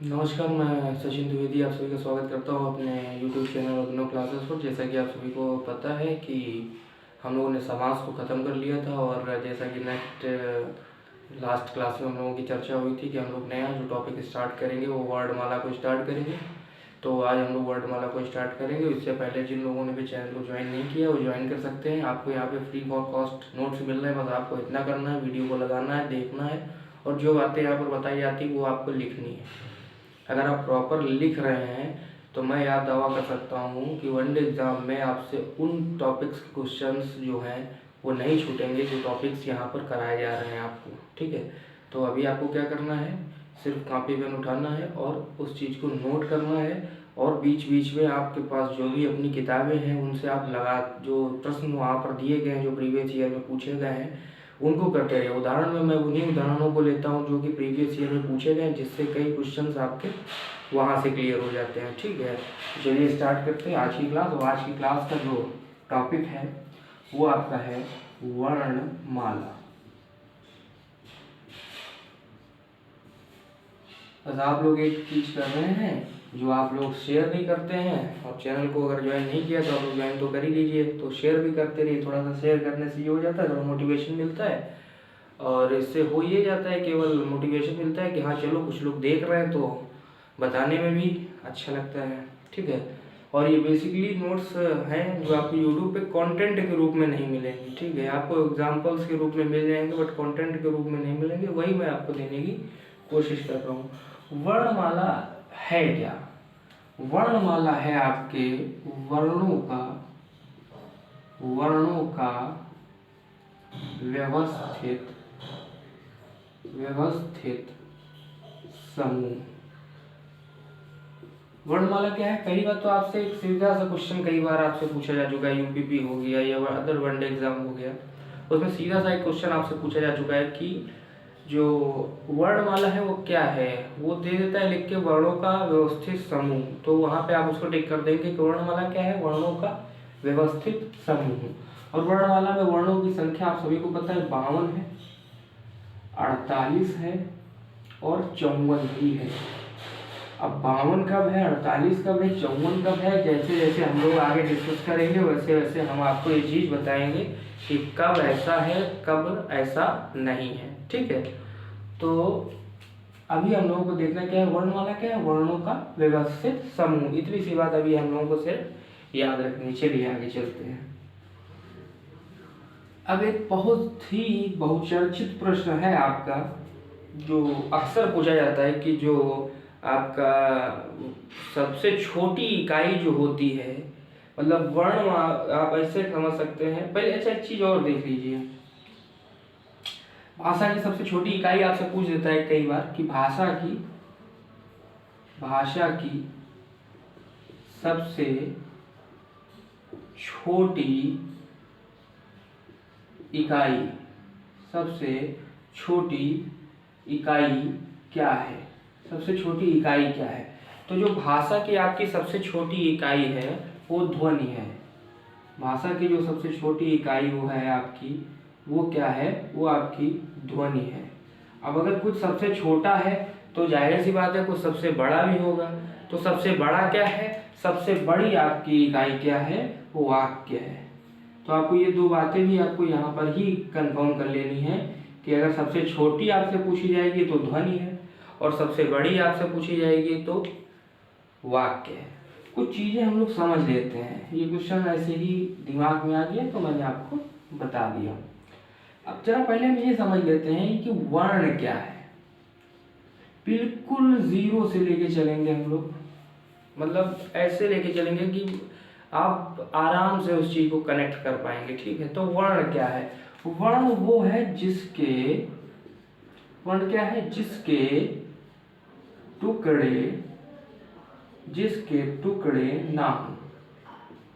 नमस्कार, मैं सचिन द्विवेदी आप सभी का स्वागत करता हूँ अपने YouTube चैनल अभिनव क्लासेस पर। जैसा कि आप सभी को पता है कि हम लोगों ने समास को ख़त्म कर लिया था और जैसा कि लास्ट क्लास में हम लोगों की चर्चा हुई थी कि हम लोग नया जो टॉपिक स्टार्ट करेंगे वो वर्णमाला को स्टार्ट करेंगे। तो आज हम लोग वर्णमाला को स्टार्ट करेंगे। इससे पहले जिन लोगों ने भी चैनल को ज्वाइन नहीं किया वो ज्वाइन कर सकते हैं। आपको यहाँ पे फ्री ऑफ कॉस्ट नोट्स मिल रहे हैं, बस आपको इतना करना है, वीडियो को लगाना है, देखना है और जो बातें यहाँ पर बताई जाती है वो आपको लिखनी है। अगर आप प्रॉपर लिख रहे हैं तो मैं यह दावा कर सकता हूँ कि वनडे एग्ज़ाम में आपसे उन टॉपिक्स के क्वेश्चंस जो हैं वो नहीं छूटेंगे जो टॉपिक्स यहाँ पर कराए जा रहे हैं आपको। ठीक है, तो अभी आपको क्या करना है, सिर्फ कॉपी पेन उठाना है और उस चीज़ को नोट करना है और बीच बीच में आपके पास जो भी अपनी किताबें हैं उनसे आप लगा जो प्रश्न वहाँ पर दिए गए हैं जो प्रीवियस ईयर में पूछे गए हैं उनको करते रहिए। उदाहरण में मैं उन्हीं उदाहरणों को लेता हूँ जो कि प्रीवियस ईयर में पूछे गए, जिससे कई क्वेश्चंस आपके वहाँ से क्लियर हो जाते हैं। ठीक है, चलिए स्टार्ट करते हैं आज की क्लास। और आज की क्लास का जो टॉपिक है वो आपका है वर्णमाला। बस आप लोग एक चीज़ कर रहे हैं जो आप लोग शेयर नहीं करते हैं, और चैनल को अगर ज्वाइन नहीं किया तो आप लोग ज्वाइन तो कर ही लीजिए। तो शेयर भी करते रहिए, थोड़ा सा शेयर करने से ये हो जाता है, थोड़ा मोटिवेशन मिलता है और इससे हो ये जाता है, केवल मोटिवेशन मिलता है कि हाँ चलो कुछ लोग देख रहे हैं तो बताने में भी अच्छा लगता है। ठीक है, और ये बेसिकली नोट्स हैं जो आपको यूट्यूब पे कंटेंट के रूप में नहीं मिलेंगे। ठीक है, आपको एग्जांपल्स के रूप में मिल जाएंगे बट कंटेंट के रूप में नहीं मिलेंगे, वही मैं आपको देने की कोशिश कर रहा हूँ। वर्णमाला है क्या? वर्णमाला है आपके वर्णों का व्यवस्थित समूह। वर्णमाला क्या है? पहली बात तो आपसे एक सीधा सा क्वेश्चन कई बार आपसे पूछा जा चुका है, यूपीपी हो गया या अदर वनडे एग्जाम हो गया, उसमें सीधा सा एक क्वेश्चन आपसे पूछा जा चुका है कि जो वर्णमाला है वो क्या है। वो दे देता है लिख के वर्णों का व्यवस्थित समूह, तो वहाँ पे आप उसको टिक कर देंगे कि वर्णमाला क्या है, वर्णों का व्यवस्थित समूह। और वर्णमाला में वर्णों की संख्या आप सभी को पता है 52 है, 48 है और 54 भी है। अब 52 कब है, 48 कब है, 54 कब है, जैसे जैसे हम लोग आगे डिस्कस करेंगे वैसे वैसे हम आपको ये चीज़ बताएंगे कि कब ऐसा है कब ऐसा नहीं है। ठीक है, तो अभी हम लोगों को देखना क्या है, वर्णमाला क्या है, वर्णों का व्यवस्थित समूह। इतनी सी बात अभी हम लोगों को सिर्फ याद रखनी। चलिए आगे चलते हैं। अब एक बहुत ही बहुचर्चित प्रश्न है आपका, जो अक्सर पूछा जाता है कि जो आपका सबसे छोटी इकाई जो होती है, मतलब वर्ण आप ऐसे समझ सकते हैं। पहले अच्छा एक चीज और देख लीजिए, भाषा की सबसे छोटी इकाई आपसे पूछ देता है कई बार कि भाषा की सबसे छोटी इकाई क्या है, सबसे छोटी इकाई क्या है। तो जो भाषा की आपकी सबसे छोटी इकाई है वो ध्वनि है। भाषा की जो सबसे छोटी इकाई वो है आपकी, वो क्या है, वो आपकी ध्वनि है। अब अगर कुछ सबसे छोटा है तो जाहिर सी बात है कुछ सबसे बड़ा भी होगा। तो सबसे बड़ा क्या है, सबसे बड़ी आपकी इकाई क्या है, वो वाक्य है। तो आपको ये दो बातें भी आपको यहाँ पर ही कंफर्म कर लेनी है कि अगर सबसे छोटी आपसे पूछी जाएगी तो ध्वनि है और सबसे बड़ी आपसे पूछी जाएगी तो वाक्य है। कुछ चीज़ें हम लोग समझ लेते हैं, ये क्वेश्चन ऐसे ही दिमाग में आ गया तो मैंने आपको बता दिया। अब जरा पहले हम ये समझ लेते हैं कि वर्ण क्या है। बिल्कुल जीरो से लेके चलेंगे हम लोग, मतलब ऐसे लेके चलेंगे कि आप आराम से उस चीज को कनेक्ट कर पाएंगे। ठीक है, तो वर्ण क्या है, वर्ण वो है वर्ण क्या है, जिसके टुकड़े ना हो।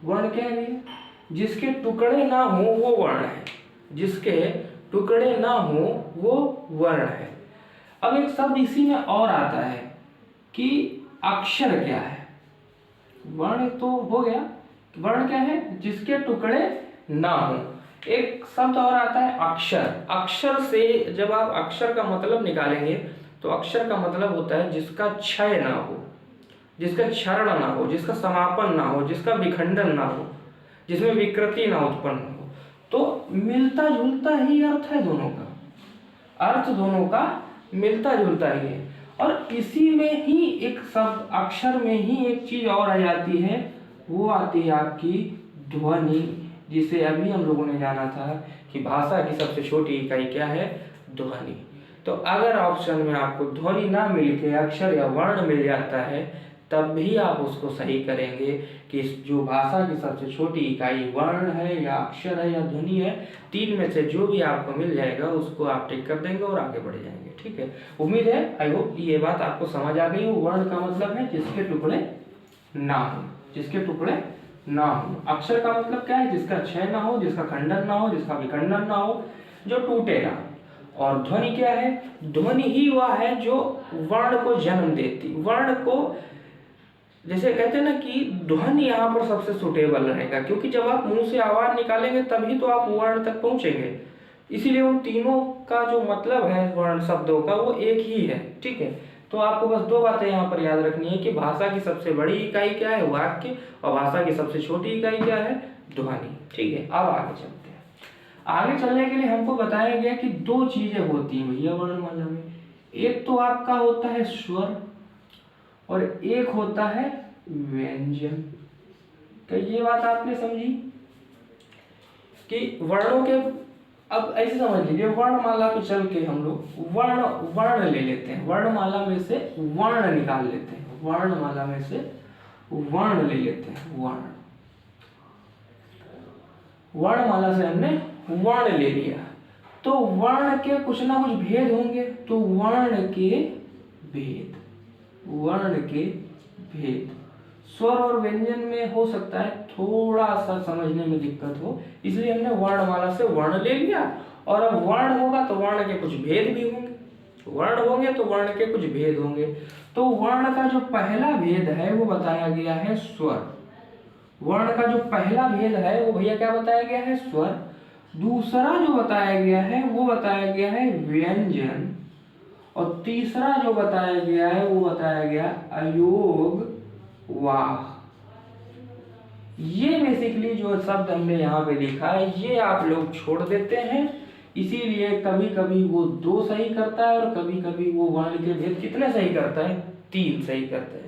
वर्ण क्या है, जिसके टुकड़े ना हो वो वर्ण है, जिसके टुकड़े ना हो वो वर्ण है। अब एक शब्द इसी में और आता है कि अक्षर क्या है। वर्ण तो हो गया, वर्ण क्या है, जिसके टुकड़े ना हो। एक शब्द और आता है अक्षर। अक्षर से जब आप अक्षर का मतलब निकालेंगे तो अक्षर का मतलब होता है जिसका क्षय ना हो, जिसका क्षरण ना हो, जिसका समापन ना हो, जिसका विखंडन ना हो, जिसमें विकृति ना उत्पन्न हो। तो मिलता जुलता ही अर्थ है दोनों का, अर्थ दोनों का मिलता जुलता ही है। और इसी में ही एक शब्द अक्षर में ही एक चीज और आ जाती है, वो आती है आपकी ध्वनि, जिसे अभी हम लोगों ने जाना था कि भाषा की सबसे छोटी इकाई क्या है, ध्वनि। तो अगर ऑप्शन में आपको ध्वनि ना मिल के अक्षर या वर्ण मिल जाता है, तब भी आप उसको सही करेंगे कि जो भाषा की सबसे छोटी इकाई वर्ण है या अक्षर है या ध्वनि है, तीन में से जो भी आपको मिल जाएगा उसको आप टिक कर देंगे और आगे बढ़ जाएंगे। ठीक है, उम्मीद है आई होप ये बात आपको समझ आ गई हो। वर्ण का मतलब है जिसके टुकड़े ना हो, जिसके टुकड़े ना हो। अक्षर का मतलब क्या है, जिसका क्षय ना हो, जिसका खंडन ना हो, जिसका विखंडन ना हो, जो टूटे ना। और ध्वनि क्या है, ध्वनि ही वह है जो वर्ण को जन्म देती, वर्ण को, जैसे कहते हैं ना कि ध्वनि यहाँ पर सबसे सुटेबल रहेगा, क्योंकि जब आप मुंह से आवाज निकालेंगे तभी तो आप वर्ण तक पहुंचेंगे। इसीलिए उन तीनों का जो मतलब है वर्ण शब्दों का वो एक ही है। ठीक है, तो आपको बस दो बातें यहाँ पर याद रखनी है कि भाषा की सबसे बड़ी इकाई क्या है, वाक्य, और भाषा की सबसे छोटी इकाई क्या है, ध्वनि। ठीक है, अब आगे चलते हैं। आगे चलने के लिए हमको बताया गया कि दो चीजें होती हैं भैया वर्णमाला में, एक तो आपका होता है स्वर और एक होता है व्यंजन। तो ये बात आपने समझी कि वर्णों के, अब ऐसे समझ लीजिए वर्णमाला पे चल के हम लोग वर्ण ले लेते हैं, वर्णमाला में से वर्ण निकाल लेते हैं, वर्णमाला में से वर्ण ले लेते हैं, वर्णमाला से हमने वर्ण ले लिया, तो वर्ण के कुछ ना कुछ भेद होंगे। तो वर्ण के भेद स्वर और व्यंजन में हो सकता है थोड़ा सा समझने में दिक्कत हो, इसलिए हमने वर्णमाला से वर्ण ले लिया। और अब वर्ण होगा तो वर्ण के कुछ भेद भी होंगे, वर्ण होंगे तो वर्ण के कुछ भेद होंगे। तो वर्ण का जो पहला भेद है वो बताया गया है स्वर। वर्ण का जो पहला भेद है वो भैया क्या बताया गया है, स्वर। दूसरा जो बताया गया है वो बताया गया है व्यंजन, और तीसरा जो बताया गया है वो बताया गया अयोग वाह। ये बेसिकली जो शब्द हमने यहाँ पे लिखा है ये आप लोग छोड़ देते हैं, इसीलिए कभी कभी वो 2 सही करता है और कभी कभी वो वर्ण के भेद कितने सही करता है, 3 सही करता है।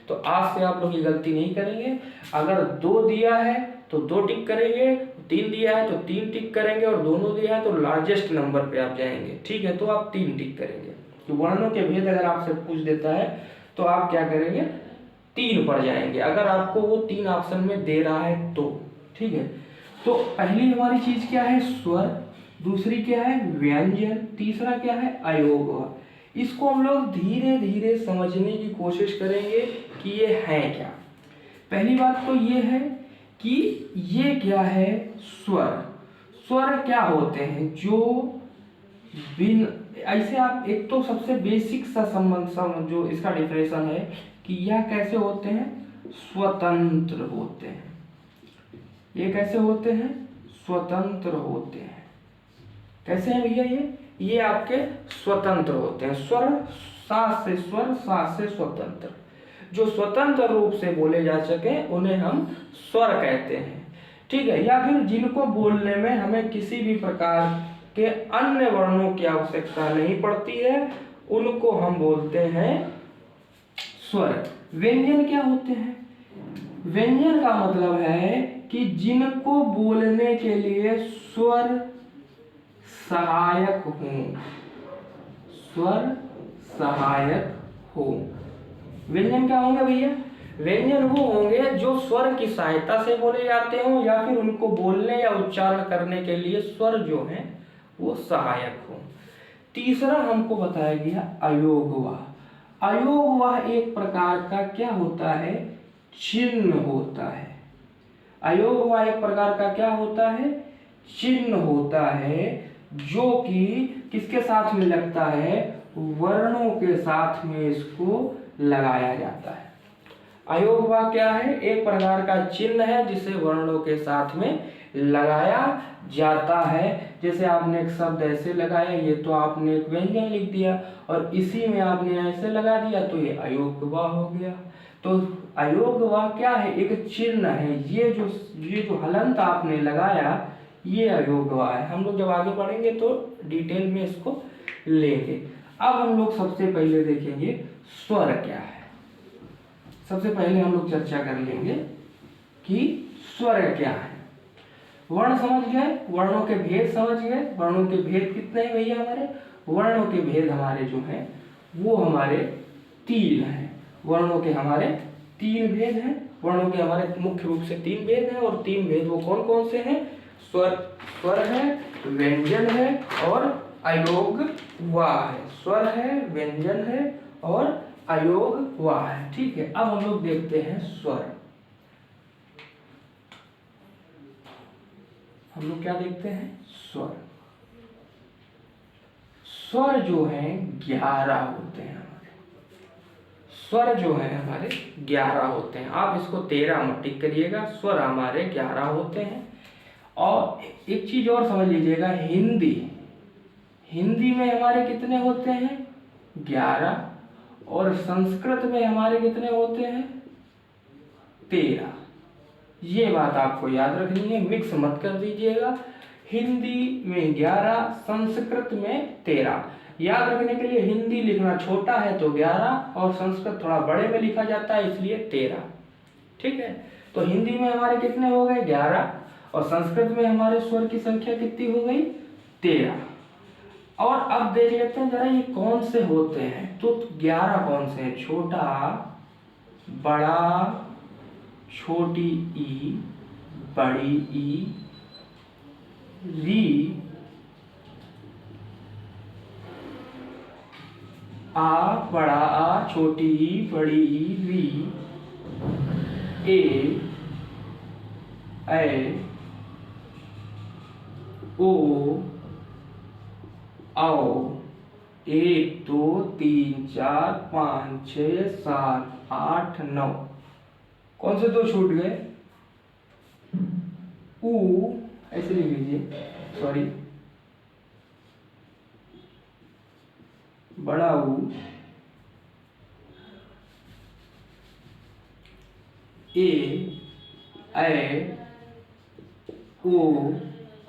तो आज से आप लोग ये गलती नहीं करेंगे। अगर 2 दिया है तो 2 टिक करेंगे, 3 दिया है तो 3 टिक करेंगे, और दोनों दिया है तो लार्जेस्ट नंबर पे आप जाएंगे। ठीक है, तो आप 3 टिक करेंगे। तो वर्णों के भेद अगर आपसे पूछ देता है तो आप क्या करेंगे, 3 पर जाएंगे, अगर आपको वो 3 ऑप्शन में दे रहा है तो। ठीक है, तो पहली हमारी चीज क्या है, स्वर, दूसरी क्या है व्यंजन, तीसरा क्या है अयोग। इसको हम लोग धीरे धीरे समझने की कोशिश करेंगे कि ये है क्या। पहली बात तो ये है कि ये क्या है, स्वर। स्वर क्या होते हैं, जो बिन, ऐसे आप एक तो सबसे बेसिक सा संबंध जो इसका डिफरेंशन है कि यह कैसे होते हैं, स्वतंत्र होते हैं। ये कैसे होते हैं, स्वतंत्र होते हैं। कैसे हैं भैया, ये आपके स्वतंत्र होते हैं। स्वर, सांस से स्वर, सांस से स्वतंत्र, जो स्वतंत्र रूप से बोले जा सके उन्हें हम स्वर कहते हैं। ठीक है, या फिर जिनको बोलने में हमें किसी भी प्रकार के अन्य वर्णों की आवश्यकता नहीं पड़ती है, उनको हम बोलते हैं स्वर। व्यंजन क्या होते हैं, व्यंजन का मतलब है कि जिनको बोलने के लिए स्वर सहायक हो, स्वर सहायक हो। व्यंजन क्या होंगे भैया, व्यंजन वो होंगे जो स्वर की सहायता से बोले जाते हो, या फिर उनको बोलने या उच्चारण करने के लिए स्वर जो है वो सहायक हो। तीसरा हमको बताया गया अयोगवाह। अयोगवाह एक प्रकार का क्या होता है, चिन्ह होता है। अयोगवाह एक प्रकार का क्या होता है, चिन्ह होता है, जो कि किसके साथ में लगता है, वर्णों के साथ में इसको लगाया जाता है। अयोगवाह क्या है, एक प्रकार का चिन्ह है जिसे वर्णों के साथ में लगाया जाता है। जैसे आपने एक शब्द ऐसे लगाया, ये तो आपने एक व्यंजन लिख दिया, और इसी में आपने ऐसे लगा दिया तो ये अयोग्यवा हो गया। तो अयोग्यवा क्या है? एक चिन्ह है। ये जो हलंत आपने लगाया ये अयोग्यवा है। हम लोग जब आगे पढ़ेंगे तो डिटेल में इसको लेंगे। अब हम लोग सबसे पहले देखेंगे स्वर क्या है। सबसे पहले हम लोग चर्चा कर लेंगे कि स्वर क्या है। वर्ण समझ गए, वर्णों के भेद समझ गए। वर्णों के भेद कितने हैं भैया हमारे? वर्णों के भेद हमारे जो हैं वो हमारे 3 हैं। वर्णों के हमारे 3 भेद हैं। वर्णों के हमारे मुख्य रूप से 3 भेद हैं, और 3 भेद वो कौन कौन से हैं? स्वर है, व्यंजन है और अयोग्यवा है। स्वर है, व्यंजन है और अयोग्यवा है। ठीक है, अब हम लोग देखते हैं स्वर। हम लोग क्या देखते हैं? स्वर। स्वर जो हैं 11 होते हैं हमारे। स्वर जो है हमारे 11 होते हैं। आप इसको 13 मत टिक करिएगा, स्वर हमारे 11 होते हैं। और एक चीज और समझ लीजिएगा, हिंदी में हमारे कितने होते हैं? 11। और संस्कृत में हमारे कितने होते हैं? 13। ये बात आपको याद रखनी है, मिक्स मत कर दीजिएगा। हिंदी में 11, संस्कृत में 13। याद रखने के लिए हिंदी लिखना छोटा है तो 11 और संस्कृत थोड़ा बड़े में लिखा जाता है इसलिए 13। ठीक है, तो हिंदी में हमारे कितने हो गए? 11। और संस्कृत में हमारे स्वर की संख्या कितनी हो गई? 13। और अब देख लेते हैं जरा ये कौन से होते हैं। तो 11 कौन से हैं? छोटा, बड़ा, छोटी ई, बड़ी ई, री, आ, बड़ा आ, छोटी ई, बड़ी ई, री, ए, ओ, आओ। 1 2 3 4 5 6 7 8 9। कौन से 2 छूट गए? ऊ, ऐसे लिख लीजिए, सॉरी, बड़ा ऊ, ए, ओ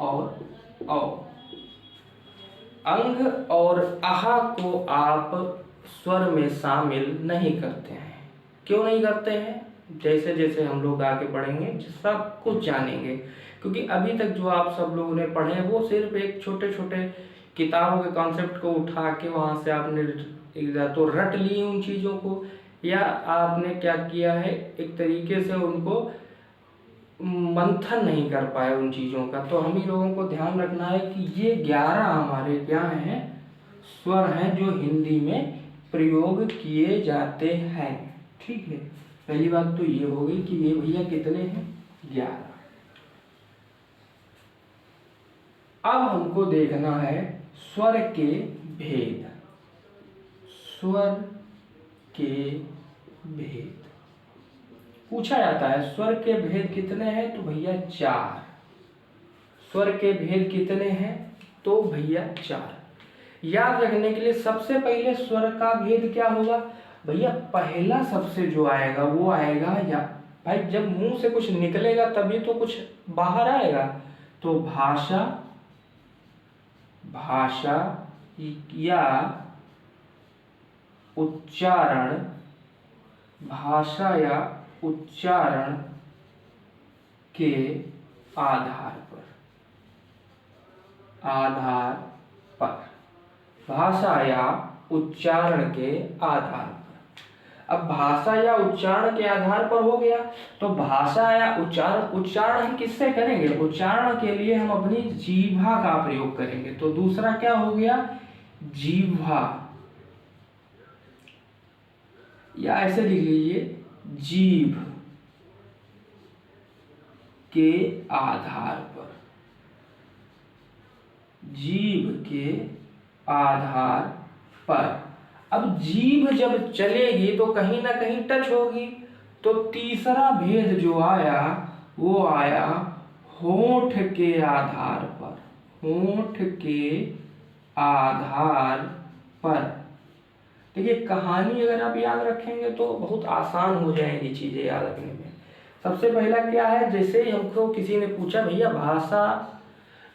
और औ। अंग और आहा को आप स्वर में शामिल नहीं करते हैं। क्यों नहीं करते हैं? जैसे जैसे हम लोग आगे बढ़ेंगे सब कुछ जानेंगे, क्योंकि अभी तक जो आप सब लोगों ने पढ़े हैं वो सिर्फ एक छोटे छोटे किताबों के कॉन्सेप्ट को उठा के वहाँ से आपने तो रट ली उन चीज़ों को, या आपने क्या किया है एक तरीके से उनको मंथन नहीं कर पाए उन चीज़ों का। तो हम ही लोगों को ध्यान रखना है कि ये 11 हमारे क्या हैं? स्वर हैं जो हिंदी में प्रयोग किए जाते हैं। ठीक है, पहली बात तो ये हो गई कि ये भैया कितने हैं? 11। अब हमको देखना है स्वर के भेद। स्वर के भेद पूछा जाता है। स्वर के भेद कितने हैं? तो भैया 4। स्वर के भेद कितने हैं? तो भैया 4। याद रखने के लिए सबसे पहले स्वर का भेद क्या होगा भैया? पहला सबसे जो आएगा वो आएगा, या भाई जब मुंह से कुछ निकलेगा तभी तो कुछ बाहर आएगा। तो भाषा, भाषा या उच्चारण, भाषा या उच्चारण के आधार पर, भाषा या उच्चारण के आधार पर। अब भाषा या उच्चारण के आधार पर हो गया, तो भाषा या उच्चारण हम किससे करेंगे? उच्चारण के लिए हम अपनी जीभा का प्रयोग करेंगे। तो दूसरा क्या हो गया? जीभा, या ऐसे लिख लीजिए जीभ के आधार पर, जीभ के आधार पर। अब जीभ जब चलेगी तो कहीं ना कहीं टच होगी, तो तीसरा भेद जो आया वो आया होठ के आधार पर, होठ के आधार पर। देखिए कहानी अगर आप याद रखेंगे तो बहुत आसान हो जाएंगी चीजें याद रखने में। सबसे पहला क्या है, जैसे ही हमको किसी ने पूछा भैया भाषा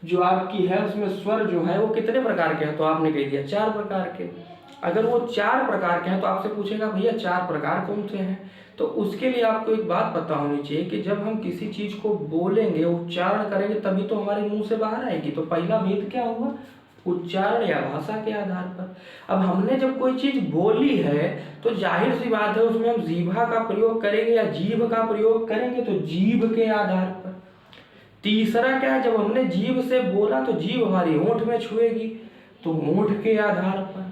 जो आपकी है उसमें स्वर जो है वो कितने प्रकार के हैं, तो आपने कह दिया 4 प्रकार के। अगर वो 4 प्रकार के हैं तो आपसे पूछेगा भैया 4 प्रकार कौन से हैं, तो उसके लिए आपको एक बात पता होनी चाहिए कि जब हम किसी चीज को बोलेंगे, उच्चारण करेंगे, तभी तो हमारे मुंह से बाहर आएगी। तो पहला भेद क्या हुआ, उच्चारण या भाषा के आधार पर। अब हमने जब कोई चीज बोली है तो जाहिर सी बात है उसमें हम जीभा का प्रयोग करेंगे या जीभ का प्रयोग करेंगे, तो जीभ के आधार पर। तीसरा क्या है, जब हमने जीभ से बोला तो जीभ हमारी होंठ में छुएगी, तो होंठ के आधार पर।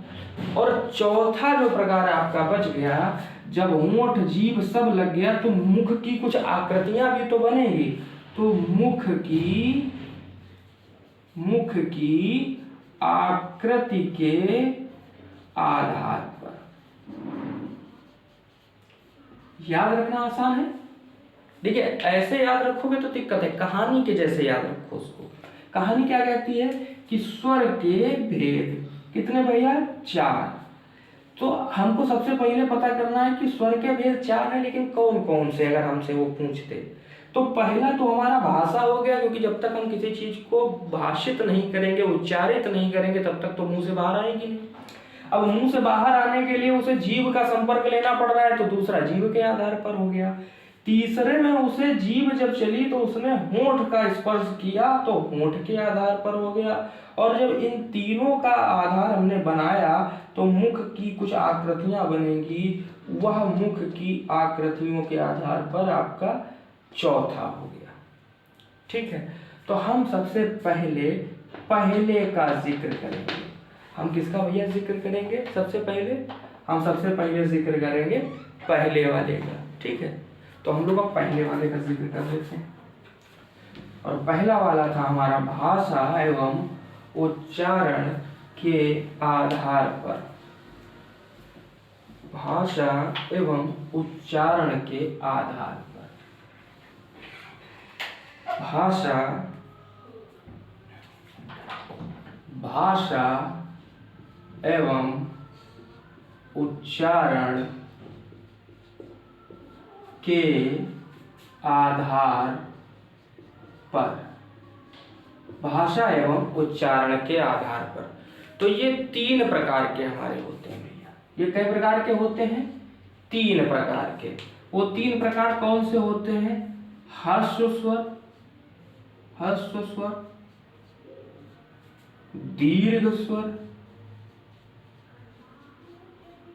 और चौथा जो प्रकार आपका बच गया, जब होंठ जीभ सब लग गया तो मुख की कुछ आकृतियां भी तो बनेगी, तो मुख की आकृति के आधार पर। याद रखना आसान है। देखिए ऐसे याद रखोगे तो दिक्कत है, कहानी के जैसे याद रखो उसको। कहानी क्या कहती है कि स्वर के भेद कितने भैया, 4। तो हमको सबसे पहले पता करना है कि स्वर के भेद 4 है, लेकिन कौन कौन से, अगर हमसे वो पूछते। तो पहला तो हमारा भाषा हो गया, क्योंकि जब तक हम किसी चीज को भाषित नहीं करेंगे, उच्चारित नहीं करेंगे, तब तक तो मुंह से बाहर आएगी नहीं। अब मुंह से बाहर आने के लिए उसे जीभ का संपर्क लेना पड़ रहा है, तो दूसरा जीभ के आधार पर हो गया। तीसरे में उसे जीभ जब चली तो उसने होंठ का स्पर्श किया, तो होंठ के आधार पर हो गया। और जब इन तीनों का आधार हमने बनाया तो मुख की कुछ आकृतियां बनेंगी, वह मुख की आकृतियों के आधार पर आपका चौथा हो गया। ठीक है, तो हम सबसे पहले का जिक्र करेंगे। हम किसका भैया जिक्र करेंगे, सबसे पहले जिक्र करेंगे पहले वाले का। ठीक है, तो हम लोग अब पहले वाले का जिक्र कर लेते हैं। और पहला वाला था हमारा भाषा एवं उच्चारण के आधार पर। भाषा एवं उच्चारण के आधार पर। भाषा एवं उच्चारण के आधार पर। भाषा एवं उच्चारण के आधार पर। तो ये 3 प्रकार के हमारे होते हैं भैया। ये कई प्रकार के होते हैं, 3 प्रकार के। वो 3 प्रकार कौन से होते हैं, ह्रस्व स्वर, दीर्घ स्वर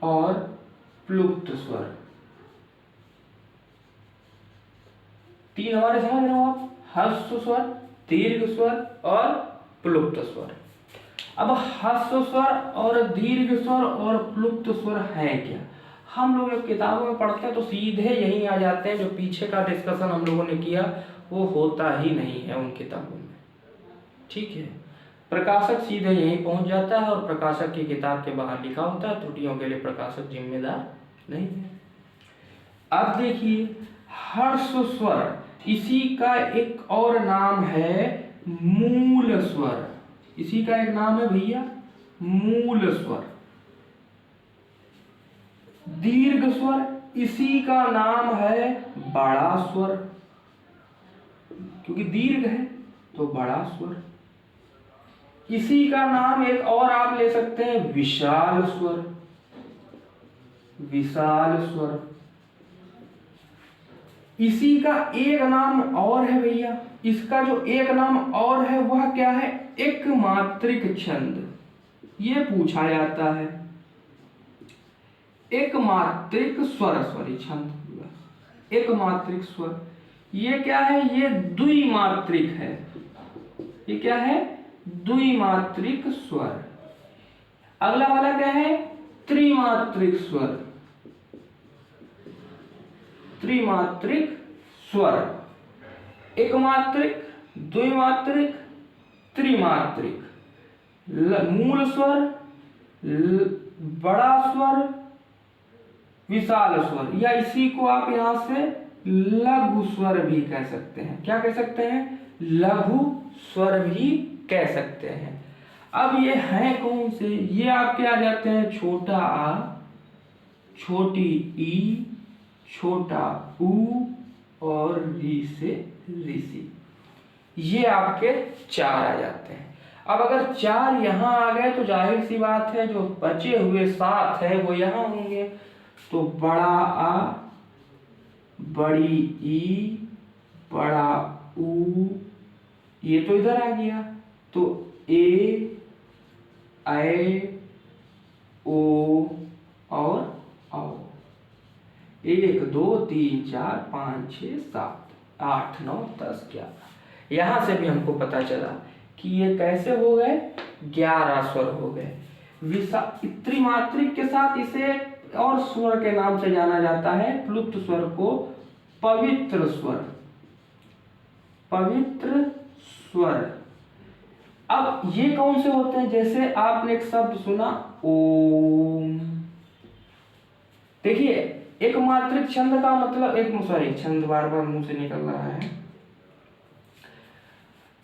और प्लुप्त स्वर। 3 हमारे समझ रहे हो आप, ह्रस्व स्वर, दीर्घ स्वर और प्लुप्त स्वर। अब ह्रस्व स्वर और दीर्घ स्वर और प्लुप्त स्वर है क्या, हम लोग किताबों में पढ़ते हैं तो सीधे यही आ जाते हैं। जो पीछे का डिस्कशन हम लोगों ने किया वो होता ही नहीं है उन किताबों में। ठीक है, प्रकाशक सीधे यहीं पहुंच जाता है और प्रकाशक की किताब के बाहर लिखा होता है, त्रुटियों के लिए प्रकाशक जिम्मेदार नहीं है। अब देखिए ह्रस्व स्वर, इसी का एक और नाम है मूल स्वर। इसी का एक नाम है भैया मूल स्वर। दीर्घ स्वर, इसी का नाम है बड़ा स्वर, क्योंकि दीर्घ है तो बड़ा स्वर। इसी का नाम एक और आप ले सकते हैं विशाल स्वर। इसी का एक नाम और है भैया, इसका जो एक नाम और है वह क्या है, एकमात्रिक छंद। ये पूछा जाता है एकमात्रिक स्वर, छंद, एकमात्रिक स्वर। ये क्या है, ये द्विमात्रिक है। ये क्या है, द्विमात्रिक स्वर। अगला वाला क्या है, त्रिमात्रिक स्वर। त्रिमात्रिक स्वर, एकमात्रिक, द्विमात्रिक, त्रिमात्रिक। मूल स्वर, बड़ा स्वर, विशाल स्वर, या इसी को आप यहां से लघु स्वर भी कह सकते हैं। क्या कह सकते हैं? लघु स्वर भी कह सकते हैं। अब ये हैं कौन से? ये आपके आ जाते हैं छोटा आ, छोटी ई, छोटा ऊ और री से ऋषि। ये आपके 4 आ जाते हैं। अब अगर 4 यहाँ आ गए तो जाहिर सी बात है जो बचे हुए 7 है वो यहाँ होंगे। तो बड़ा आ, बड़ी ई, बड़ा ऊ, ये तो इधर आ गया। तो ए, ऐ, ओ और औ। 1 2 3 4 5 6 7 8 9 10 11। यहां से भी हमको पता चला कि ये कैसे हो गए? 11 स्वर हो गए। त्रिमात्रिक के साथ इसे और स्वर के नाम से जाना जाता है। प्लुप्त स्वर को पवित्र स्वर, पवित्र स्वर। अब ये कौन से होते हैं? जैसे आपने एक शब्द सुना ओम। देखिए एक मात्रिक छंद का मतलब छंद बार बार मुंह से निकल रहा है।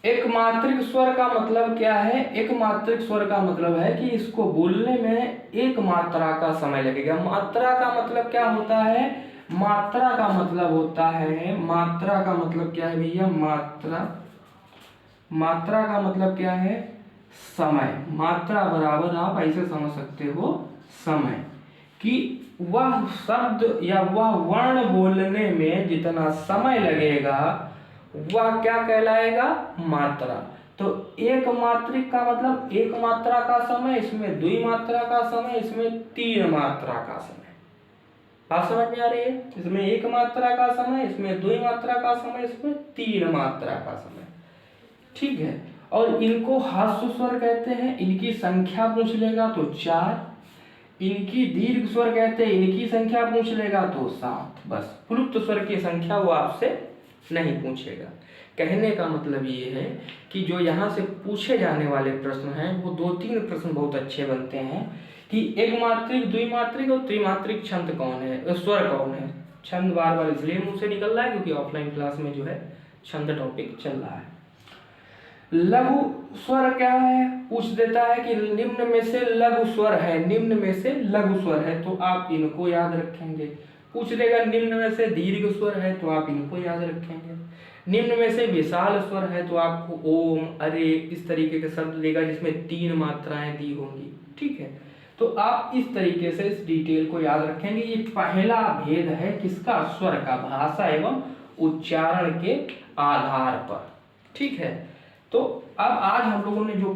एक मात्रिक स्वर का मतलब क्या है? एक मात्रिक स्वर का मतलब है कि इसको बोलने में एक मात्रा का समय लगेगा। मात्रा का मतलब क्या होता है? मात्रा का मतलब होता है, मात्रा का मतलब क्या है भैया? मात्रा का मतलब क्या है? समय। मात्रा बराबर आप ऐसे समझ सकते हो समय, कि वह शब्द या वह वर्ण बोलने में जितना समय लगेगा वह क्या कहलाएगा? मात्रा। तो एक मात्रिक का मतलब एक मात्रा का समय, इसमें 2 मात्रा का समय, इसमें 3 मात्रा का समय। बात समझ में आ रही है? इसमें 1 मात्रा का समय, इसमें 2 मात्रा का समय, इसमें 3 मात्रा का समय। ठीक है। और इनको ह्रस्व स्वर कहते हैं। इनकी संख्या पूछ लेगा तो 4। इनकी दीर्घ स्वर कहते हैं। इनकी संख्या पूछ लेगा तो 7। बस प्लुप्त स्वर की संख्या वो आपसे नहीं पूछेगा। कहने का मतलब ये है कि जो यहाँ से पूछे जाने वाले प्रश्न हैं वो 2-3 प्रश्न बहुत अच्छे बनते हैं कि एक मात्रिक, द्विमात्रिक और त्रिमात्रिक छंद कौन है, स्वर कौन है। छंद बार बार इसलिए मुंह से निकल रहा है क्योंकि ऑफलाइन क्लास में जो है छंद टॉपिक चल रहा है। लघु स्वर क्या है? पूछ देता है कि निम्न में से लघु स्वर है, निम्न में से लघु स्वर है तो आप इनको याद रखेंगे। पूछ देगा निम्न में से दीर्घ स्वर है तो आप इनको याद रखेंगे। निम्न में से विशाल स्वर है तो आपको ओम, अरे इस तरीके के शब्द देगा जिसमें 3 मात्राएं दी होंगी। ठीक है। तो आप इस तरीके से इस डिटेल को याद रखेंगे। ये पहला भेद है किसका? स्वर का, भाषा एवं उच्चारण के आधार पर। ठीक है। तो अब आज हम लोगों ने जो